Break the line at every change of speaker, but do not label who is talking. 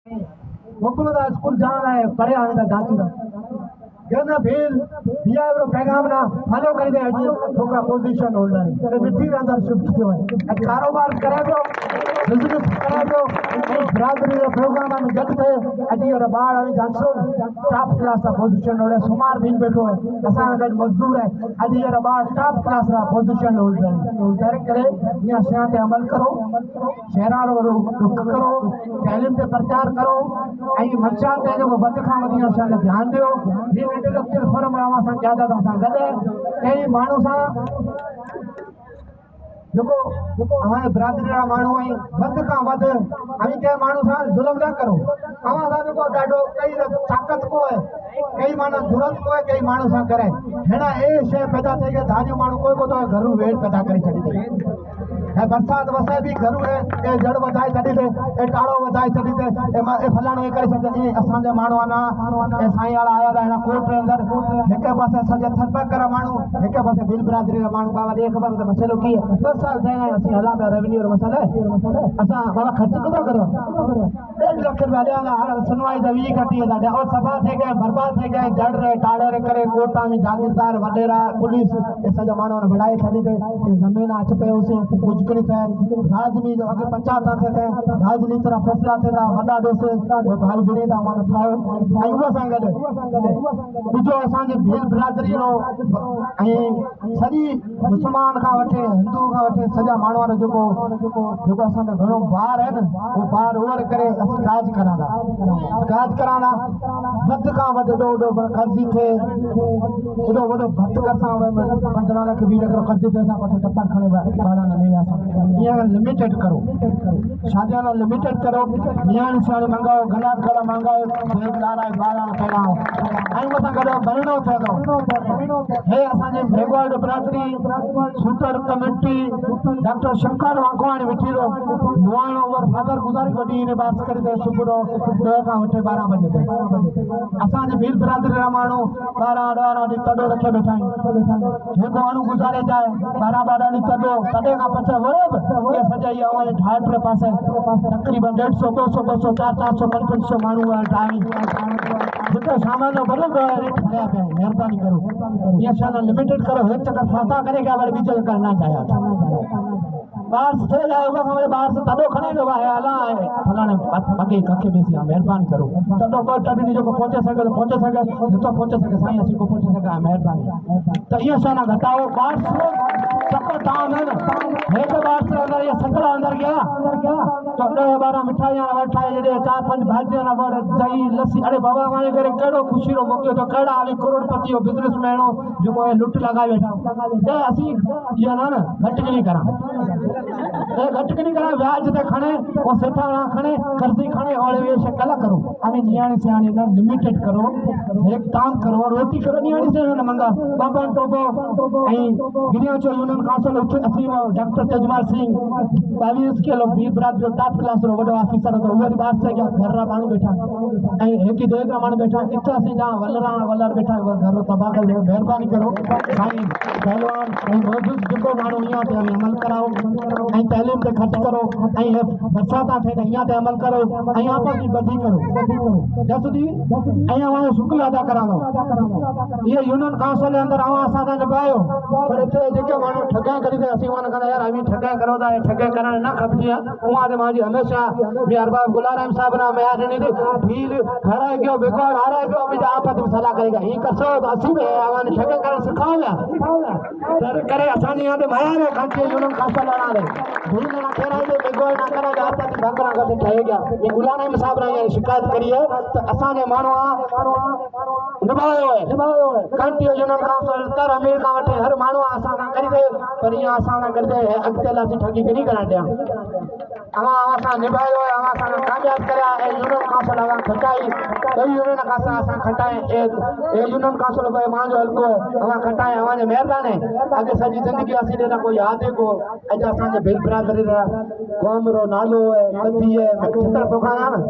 मोकलो दा स्कूल जाना है पढ़े आने दा दाची दा गना फिर दिया एवरो पैगाम ना फॉलो कर दे अजी छोकरा पोजीशन होल्डर है मिट्टी रे अंदर शिफ्ट थियो है कारोबार करे जो बिजनेस करे जो बरादरी रे प्रोग्राम में जट थे अजी रे बाड़ अभी जानसो टॉप क्लास दा पोजीशन होल्डर सुमार दिन बैठो है असा गड मजदूर है अजी रे बाड़ टॉप क्लास दा पोजीशन होल्डर डायरेक्ट करे या शहर पे अमल करो शहरा रो करो तालीम पे प्रचार करो आई मर्चा ते जो बद खां वधी असां ध्यान दियो इंटेलेक्चुअल फोरम आवा सा ज्यादा सा गदे कई मानू सा जो हमारे बरादरी रा मानू आई वध का वध हमी के मानू सा जुल्म ना करो आवा सा जो डाडो कई ताकत को है कई माना जरूरत को है कई मानू सा करे हेड़ा ए शे पैदा थे के धारियो मानू कोई को तो घरू वेड़ पैदा करी छडी है बरसात वसे भी घरू है ए जड़ वधाई छडी दे ए टाड़ो वधाई छडी दे ए फलाने करे छडी ए असा जे मानू ना ए साई वाला आया दा कोर्ट रे अंदर एक पासे सजे थरपा कर मानू एक पासे बिल बरादरी रा मानू बाबा देख खबर तो मसलो की 10 साल थे असि हला पे रेवेन्यू रो मसला असा बाबा खर्च कतो करो 1 लाख रुपया ना हर सुनवाई दा 20 कटी दा और सभा थे गए बर्बाद थे गए जड़ रे टाड़े रे करे कोर्टा में जागीरदार वडेरा पुलिस ए सजा मानू ने बढ़ाई छडी दे जमीन अच पे उसे कुछ करी थे राजनी जो अगर पंचायत थे राजनीति रा फैसला थे वडा दोसे वो भाई बने दा मन ठायो आई वो संगले जो असा जे भेल बरादरी रो आई सजी मुसलमान का वठे हिंदू का वठे सजा मानवा रो जो असा दा घणो बार है न वो बार ओवर करे असि काज कराना वध का वध डो कर्जी थे एडो वडो भत करसा 15 लाख 20 लाख कर्जी थे सा पटे टप्पा खणे बाड़ा न ले आसा ये लिमिटेड करो शादियां ना लिमिटेड करो नियाण साल मंगाओ गलात गला मंगाओ भेद लारा बारा पड़ाओ आई वो संगरो बननो थे तो हे असा जे मेघवाड़ बरादरी सुतर कमेटी डॉक्टर शंकर वाघवाणी विठीरो मुआणो और फादर गुजारी बडी ने बात कर दे सुबरो 2 का उठे 12 बजे थे असा जे भील बरादरी रा मानो 12 डी तडो रखे बैठा जे को अनु गुजारे जाए 12 डी तडो तडे का पछे वरब ये सजाई आवे ढाट रे पासे तकरीबन 150 200 200 400 500 मानू आ टाइम जितो सामान बरोबर रेट भया पे मेहरबानी करो ये शाना लिमिटेड करो एक चक्कर फाता करेगा बड़े बीच करना चाहे बाहर से जाएगा हमारे बाहर से तडो खणे जो है आला है फलाने पगे कखे बेसी मेहरबानी करो तडो को तडी जो पहुंचे सके जितो पहुंचे सके साईं असि को पहुंचे सके मेहरबानी तो ये शाना घटाओ बाहर से चक्कर दाम है ना एक बार से अगर ये सकड़ा अंदर गया तो 12 मिठाइयां वठाए जे 4-5 भाजियां ना बड़ दही लस्सी अरे बाबा माने करे केड़ो खुशी रो मौके तो केड़ा आवे करोड़पति हो बिजनेसमैन हो जो लुट लगा बैठा ते असि ये ना घट नहीं करा ए घट नहीं करा ब्याज ते खणे और सेठा ना खणे कर्जी खणे और ये शकल करो हमें नियाणी सियाणी ना लिमिटेड करो एक काम करो रोटी करो नियाणी से ना मंगा बाबा टोपो आई गिरिया चो यूनियन काउंसिल असि डॉक्टर तेजमाल सिंह 22 किलो बीर बरादरी टॉप क्लास रो बड़ो ऑफिसर तो ओरी बात से क्या घर रा मानू बैठा आई एक ही देख रा मानू बैठा इच्छा से जा वल्लर बैठा घर रो तबाकल मेहरबानी करो साईं पहलवान आई मौजूद जिको मानू यहां पे अमल कराओ आई तालीम पे खर्च करो आई बरसाता थे यहां पे अमल करो आई आपस की बधी करो जसदी आई हमारे शुक्र अदा कराओ ये यूनियन काउंसिल अंदर आवा सादा निभायो पर इथे जेके मानू ठगा करी दे असि वन कने यार अभी ठगा करो दा ठगा करन ना खपतिया उहा दे माजी हमेशा मी अरबाब गुलाराम साहब ना मैं आदनी दे भील हरा गयो बेकार हरा गयो मी आपत सलाह करेगा ही कसो असि में आवन ठगा कर सिखाओया तर करे असानी यहां दे माया रे कांचे यूनियन काउंसिल लड़ा रे भूल ना खेरा दे बेगोय ना करा आपत बकरा का से ठहे गया ये गुलाराम साहब रा शिकायत करी है तो असाने मानो निभायो है कांचे यूनियन काउंसिल तर अमेरिका वटे हर मानो आसा ना करी दे पर ये आसा ना कर दे अगतेला से ठगी नहीं करा दे आवा सा निभायो है आवा सा कामयाब करा है यूनियन काउंसिल आवा खटाई कई यूनियन काउंसिल आसा खटाए ए यूनियन काउंसिल को मान जो हल्को आवा खटाए आवा ने मेहरबान है आगे सजी जिंदगी आसी दे ना कोई याद है को अजा सा जे भेल बरादरी रा कौम रो नालो है कथी है चित्र पोखाना ना